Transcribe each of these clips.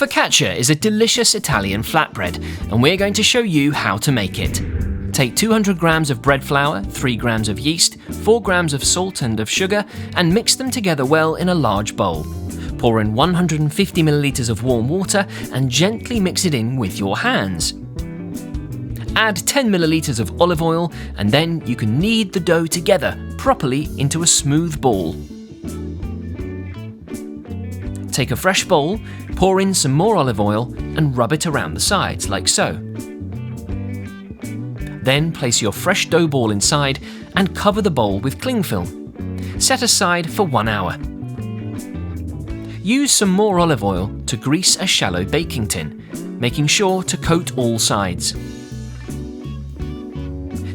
Focaccia is a delicious Italian flatbread, and we're going to show you how to make it. Take 200 grams of bread flour, 3 grams of yeast, 4 grams of salt and of sugar, and mix them together well in a large bowl. Pour in 150 milliliters of warm water and gently mix it in with your hands. Add 10 milliliters of olive oil, and then you can knead the dough together properly into a smooth ball. Take a fresh bowl, pour in some more olive oil and rub it around the sides, like so. Then place your fresh dough ball inside and cover the bowl with cling film. Set aside for 1 hour. Use some more olive oil to grease a shallow baking tin, making sure to coat all sides.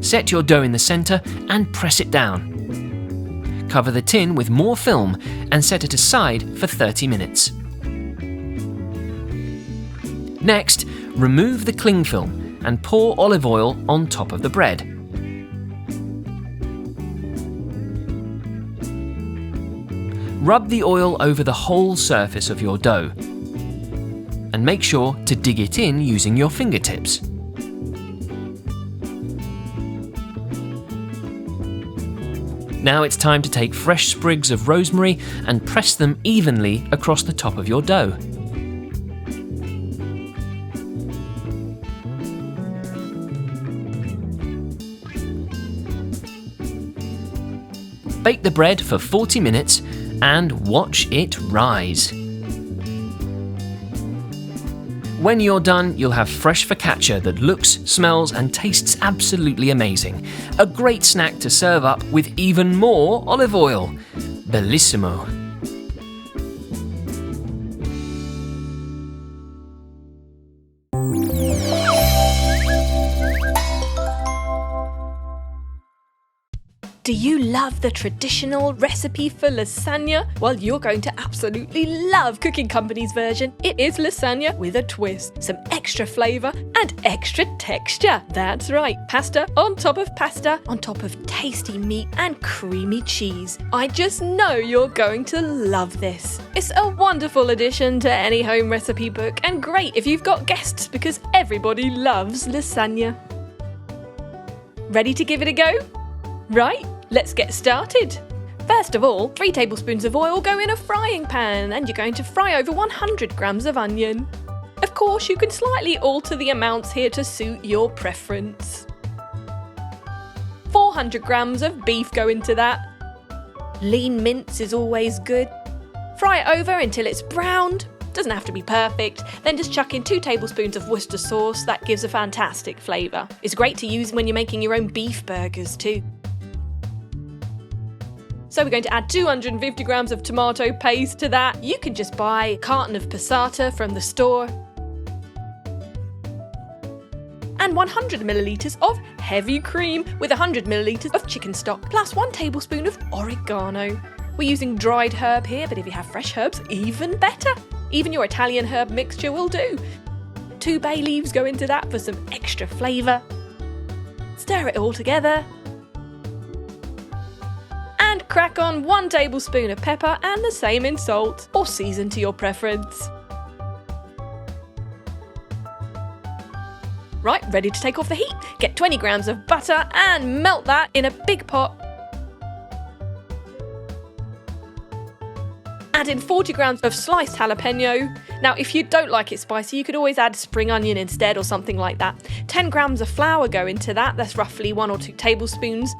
Set your dough in the centre and press it down. Cover the tin with more film and set it aside for 30 minutes. Next, remove the cling film and pour olive oil on top of the bread. Rub the oil over the whole surface of your dough and make sure to dig it in using your fingertips. Now it's time to take fresh sprigs of rosemary and press them evenly across the top of your dough. Bake the bread for 40 minutes and watch it rise. When you're done, you'll have fresh focaccia that looks, smells and tastes absolutely amazing. A great snack to serve up with even more olive oil. Bellissimo! Do you love the traditional recipe for lasagna? Well, you're going to absolutely love Cooking Company's version. It is lasagna with a twist, some extra flavour and extra texture. That's right, pasta on top of tasty meat and creamy cheese. I just know you're going to love this. It's a wonderful addition to any home recipe book and great if you've got guests because everybody loves lasagna. Ready to give it a go? Right, let's get started. First of all, 3 tablespoons of oil go in a frying pan and you're going to fry over 100 grams of onion. Of course, you can slightly alter the amounts here to suit your preference. 400 grams of beef go into that. Lean mince is always good. Fry it over until it's browned. Doesn't have to be perfect. Then just chuck in 2 tablespoons of Worcester sauce. That gives a fantastic flavour. It's great to use when you're making your own beef burgers too. So we're going to add 250 grams of tomato paste to that. You can just buy a carton of passata from the store. And 100 millilitres of heavy cream with 100 millilitres of chicken stock, plus 1 tablespoon of oregano. We're using dried herb here, but if you have fresh herbs, even better. Even your Italian herb mixture will do. 2 bay leaves go into that for some extra flavour. Stir it all together. And crack on 1 tablespoon of pepper and the same in salt, or season to your preference. Right, ready to take off the heat. Get 20 grams of butter and melt that in a big pot. Add in 40 grams of sliced jalapeno. Now, if you don't like it spicy, you could always add spring onion instead or something like that. 10 grams of flour go into that. That's roughly 1 or 2 tablespoons.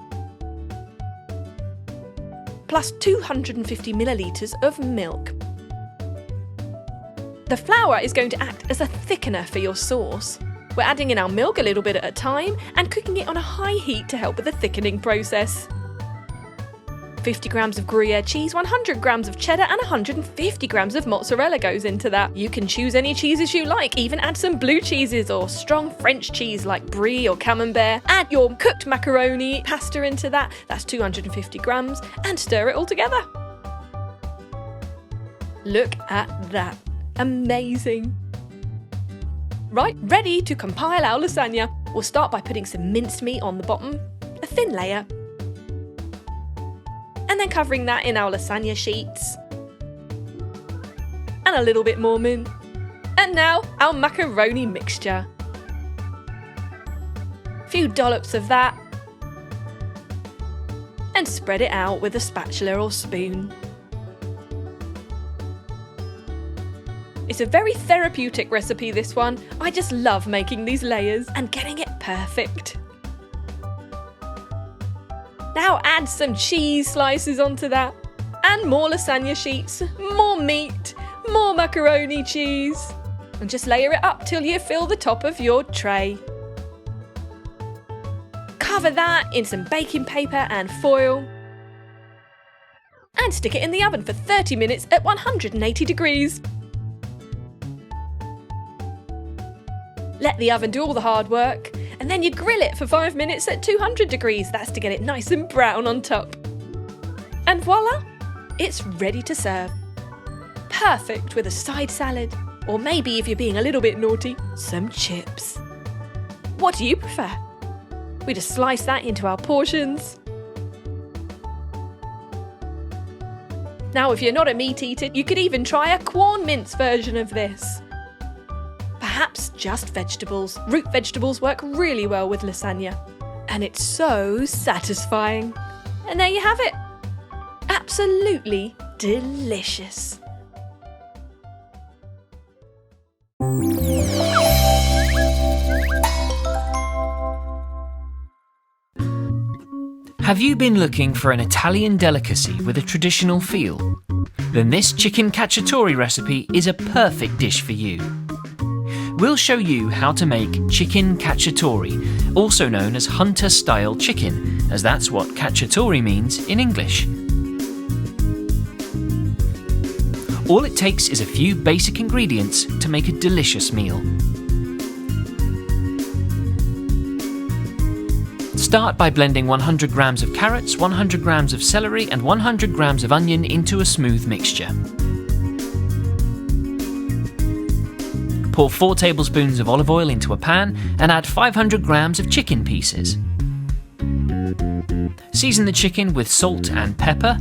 Plus 250 millilitres of milk. The flour is going to act as a thickener for your sauce. We're adding in our milk a little bit at a time and cooking it on a high heat to help with the thickening process. 50 grams of Gruyere cheese, 100 grams of cheddar and 150 grams of mozzarella goes into that. You can choose any cheeses you like, even add some blue cheeses or strong French cheese like brie or camembert. Add your cooked macaroni pasta into that, that's 250 grams, and stir it all together. Look at that, amazing. Right, ready to compile our lasagna. We'll start by putting some minced meat on the bottom, a thin layer. And then covering that in our lasagna sheets. And a little bit more mint. And now our macaroni mixture. A few dollops of that. And spread it out with a spatula or spoon. It's a very therapeutic recipe, this one. I just love making these layers and getting it perfect. Now add some cheese slices onto that. And more lasagna sheets, more meat, more macaroni cheese. And just layer it up till you fill the top of your tray. Cover that in some baking paper and foil. And stick it in the oven for 30 minutes at 180 degrees. Let the oven do all the hard work, and then you grill it for 5 minutes at 200 degrees. That's to get it nice and brown on top. And voila, it's ready to serve. Perfect with a side salad, or maybe if you're being a little bit naughty, some chips. What do you prefer? We just slice that into our portions. Now, if you're not a meat eater, you could even try a corn mince version of this. Perhaps just vegetables. Root vegetables work really well with lasagna. And it's so satisfying. And there you have it. Absolutely delicious. Have you been looking for an Italian delicacy with a traditional feel? Then this chicken cacciatore recipe is a perfect dish for you. We'll show you how to make chicken cacciatore, also known as hunter-style chicken, as that's what cacciatore means in English. All it takes is a few basic ingredients to make a delicious meal. Start by blending 100 grams of carrots, 100 grams of celery and 100 grams of onion into a smooth mixture. Pour 4 tablespoons of olive oil into a pan and add 500 grams of chicken pieces. Season the chicken with salt and pepper.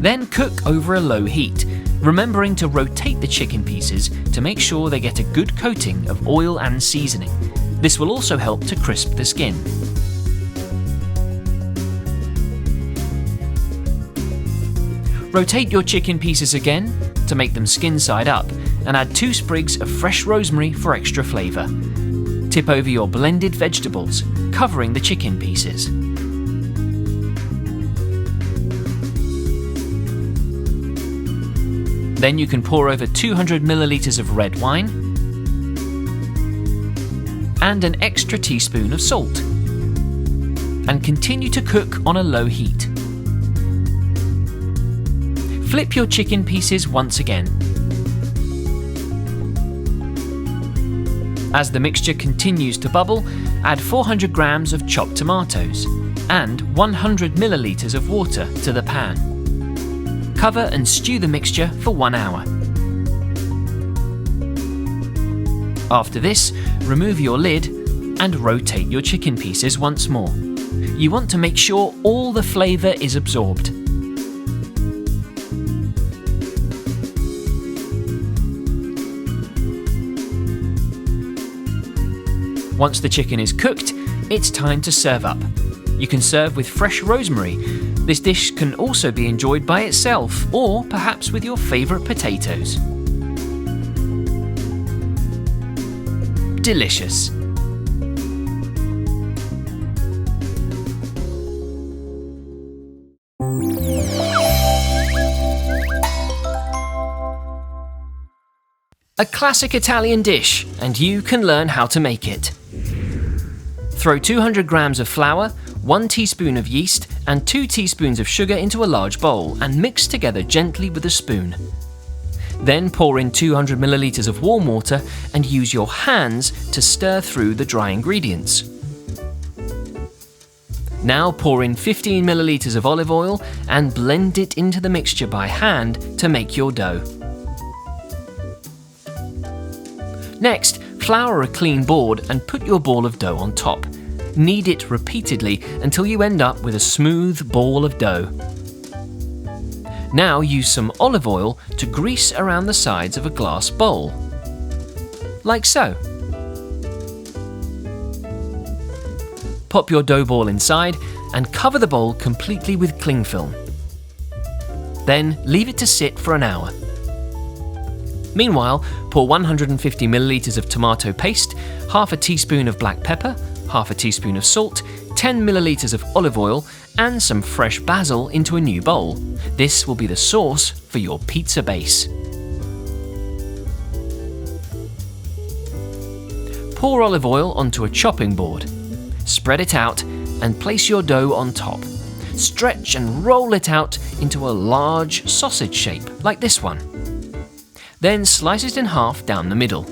Then cook over a low heat, remembering to rotate the chicken pieces to make sure they get a good coating of oil and seasoning. This will also help to crisp the skin. Rotate your chicken pieces again to make them skin side up and add 2 sprigs of fresh rosemary for extra flavour. Tip over your blended vegetables, covering the chicken pieces. Then you can pour over 200 millilitres of red wine and an extra teaspoon of salt, and continue to cook on a low heat. Flip your chicken pieces once again. As the mixture continues to bubble, add 400 grams of chopped tomatoes and 100 millilitres of water to the pan. Cover and stew the mixture for 1 hour. After this, remove your lid and rotate your chicken pieces once more. You want to make sure all the flavour is absorbed. Once the chicken is cooked, it's time to serve up. You can serve with fresh rosemary. This dish can also be enjoyed by itself, or perhaps with your favourite potatoes. Delicious. A classic Italian dish, and you can learn how to make it. Throw 200 grams of flour, 1 teaspoon of yeast and 2 teaspoons of sugar into a large bowl and mix together gently with a spoon. Then pour in 200 millilitres of warm water and use your hands to stir through the dry ingredients. Now pour in 15 millilitres of olive oil and blend it into the mixture by hand to make your dough. Next, flour a clean board and put your ball of dough on top. Knead it repeatedly until you end up with a smooth ball of dough. Now use some olive oil to grease around the sides of a glass bowl. Like so. Pop your dough ball inside and cover the bowl completely with cling film. Then leave it to sit for an hour. Meanwhile, pour 150 milliliters of tomato paste, half a teaspoon of black pepper, half a teaspoon of salt, 10 milliliters of olive oil, and some fresh basil into a new bowl. This will be the sauce for your pizza base. Pour olive oil onto a chopping board. Spread it out and place your dough on top. Stretch and roll it out into a large sausage shape, like this one. Then slice it in half down the middle.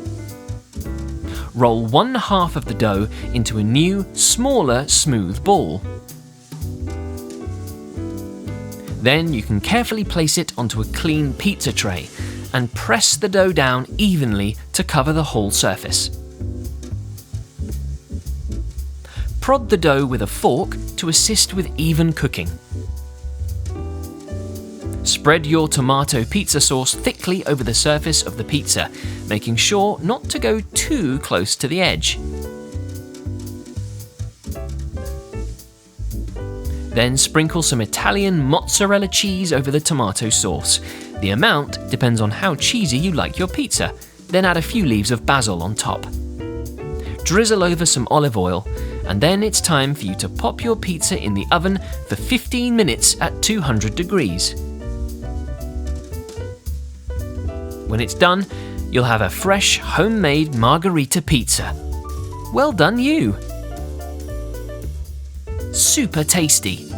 Roll one half of the dough into a new, smaller, smooth ball. Then you can carefully place it onto a clean pizza tray and press the dough down evenly to cover the whole surface. Prod the dough with a fork to assist with even cooking. Spread your tomato pizza sauce thickly over the surface of the pizza, making sure not to go too close to the edge. Then sprinkle some Italian mozzarella cheese over the tomato sauce. The amount depends on how cheesy you like your pizza. Then add a few leaves of basil on top. Drizzle over some olive oil, and then it's time for you to pop your pizza in the oven for 15 minutes at 200 degrees. When it's done, you'll have a fresh, homemade Margherita pizza. Well done, you! Super tasty!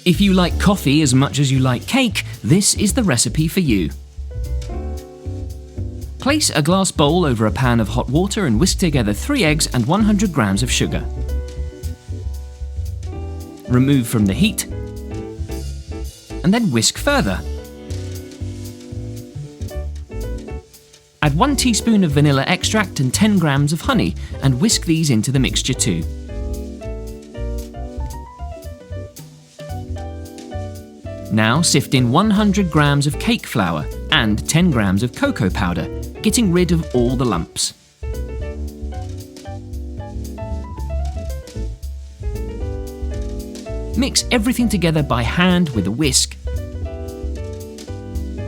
If you like coffee as much as you like cake, this is the recipe for you. Place a glass bowl over a pan of hot water and whisk together 3 eggs and 100 grams of sugar. Remove from the heat and then whisk further. Add 1 teaspoon of vanilla extract and 10 grams of honey and whisk these into the mixture too. Now sift in 100 grams of cake flour and 10 grams of cocoa powder, getting rid of all the lumps. Mix everything together by hand with a whisk.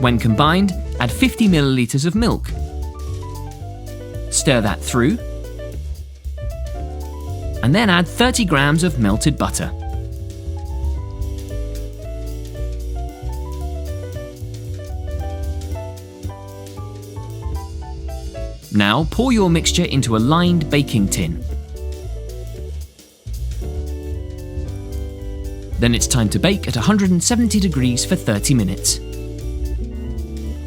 When combined, add 50 milliliters of milk. Stir that through, and then add 30 grams of melted butter. Now pour your mixture into a lined baking tin. Then it's time to bake at 170 degrees for 30 minutes.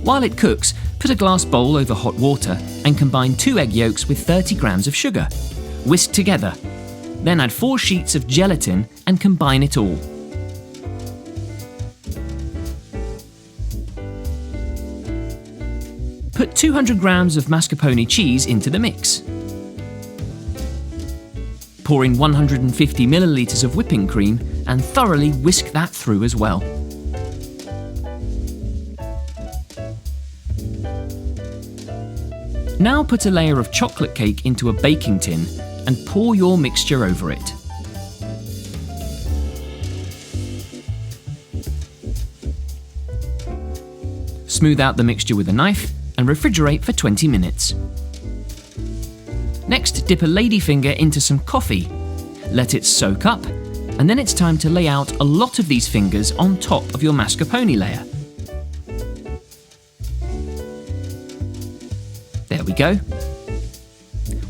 While it cooks, put a glass bowl over hot water and combine 2 egg yolks with 30 grams of sugar. Whisk together. Then add 4 sheets of gelatin and combine it all. Put 200 grams of mascarpone cheese into the mix. Pour in 150 milliliters of whipping cream and thoroughly whisk that through as well. Now put a layer of chocolate cake into a baking tin and pour your mixture over it. Smooth out the mixture with a knife and refrigerate for 20 minutes. Next, dip a ladyfinger into some coffee. Let it soak up, and then it's time to lay out a lot of these fingers on top of your mascarpone layer. There we go.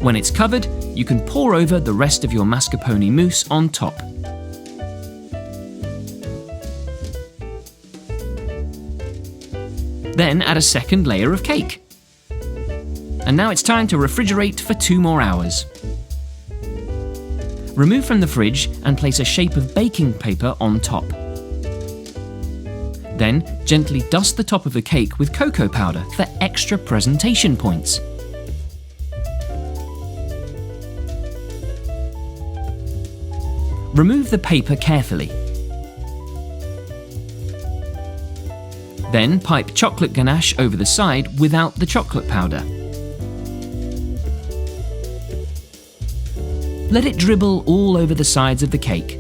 When it's covered, you can pour over the rest of your mascarpone mousse on top. Then add a second layer of cake. And now it's time to refrigerate for 2 more hours. Remove from the fridge and place a shape of baking paper on top. Then gently dust the top of the cake with cocoa powder for extra presentation points. Remove the paper carefully. Then pipe chocolate ganache over the side without the chocolate powder. Let it dribble all over the sides of the cake.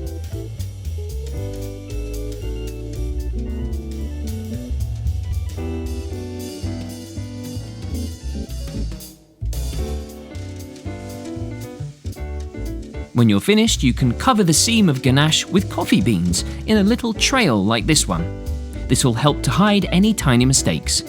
When you're finished, you can cover the seam of ganache with coffee beans in a little trail like this one. This will help to hide any tiny mistakes.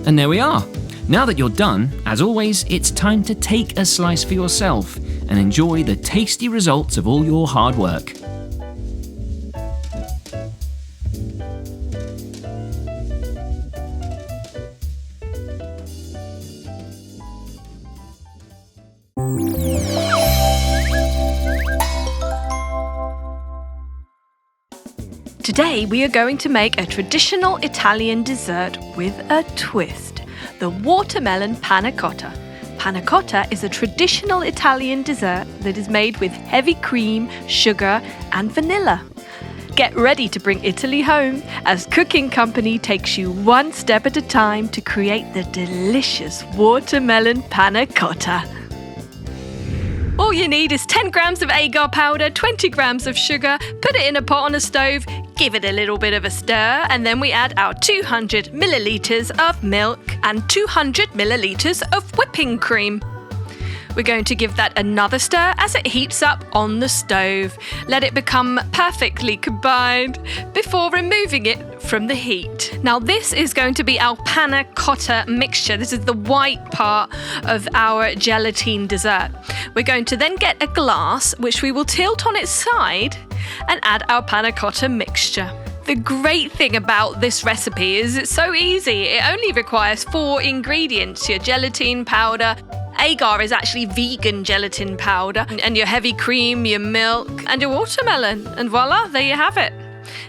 And there we are. Now that you're done, as always, it's time to take a slice for yourself and enjoy the tasty results of all your hard work. Today we are going to make a traditional Italian dessert with a twist, the watermelon panna cotta. Panna cotta is a traditional Italian dessert that is made with heavy cream, sugar and vanilla. Get ready to bring Italy home as Cooking Company takes you one step at a time to create the delicious watermelon panna cotta. All you need is 10 grams of agar powder, 20 grams of sugar, put it in a pot on a stove, give it a little bit of a stir, and then we add our 200 millilitres of milk and 200 millilitres of whipping cream. We're going to give that another stir as it heats up on the stove. Let it become perfectly combined before removing it from the heat. Now this is going to be our panna cotta mixture. This is the white part of our gelatine dessert. We're going to then get a glass which we will tilt on its side and add our panna cotta mixture. The great thing about this recipe is it's so easy. It only requires 4 ingredients: your gelatine powder, agar is actually vegan gelatin powder, and your heavy cream, your milk, and your watermelon. And voila, there you have it.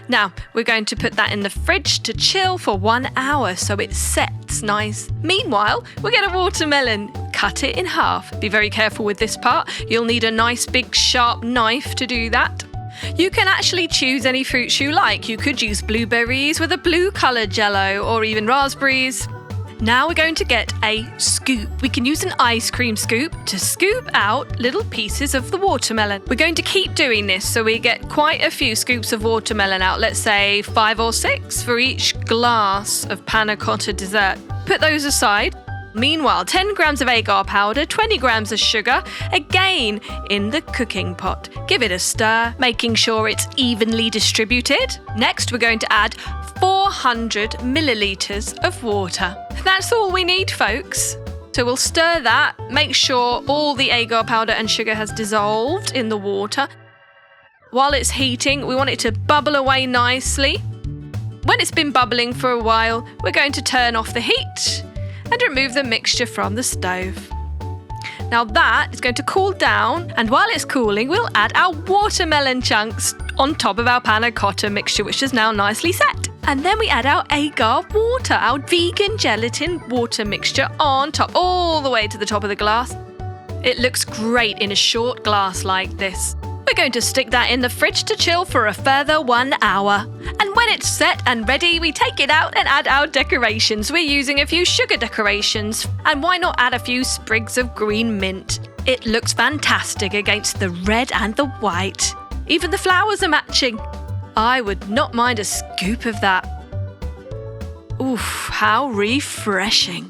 Now, we're going to put that in the fridge to chill for 1 hour so it sets nice. Meanwhile, we'll get a watermelon. Cut it in half. Be very careful with this part. You'll need a nice big sharp knife to do that. You can actually choose any fruits you like. You could use blueberries with a blue coloured jello, or even raspberries. Now we're going to get a scoop. We can use an ice cream scoop to scoop out little pieces of the watermelon. We're going to keep doing this so we get quite a few scoops of watermelon out, let's say 5 or 6 for each glass of panna cotta dessert. Put those aside. Meanwhile, 10 grams of agar powder, 20 grams of sugar, again in the cooking pot. Give it a stir, making sure it's evenly distributed. Next, we're going to add 400 millilitres of water. That's all we need, folks. So we'll stir that, make sure all the agar powder and sugar has dissolved in the water. While it's heating, we want it to bubble away nicely. When it's been bubbling for a while, we're going to turn off the heat and remove the mixture from the stove. Now that is going to cool down, and while it's cooling, we'll add our watermelon chunks on top of our panna cotta mixture, which is now nicely set. And then we add our agar water, our vegan gelatin water mixture on top, all the way to the top of the glass. It looks great in a short glass like this. We're going to stick that in the fridge to chill for a further 1 hour. And when it's set and ready, we take it out and add our decorations. We're using a few sugar decorations. And why not add a few sprigs of green mint? It looks fantastic against the red and the white. Even the flowers are matching. I would not mind a scoop of that. Oof, how refreshing.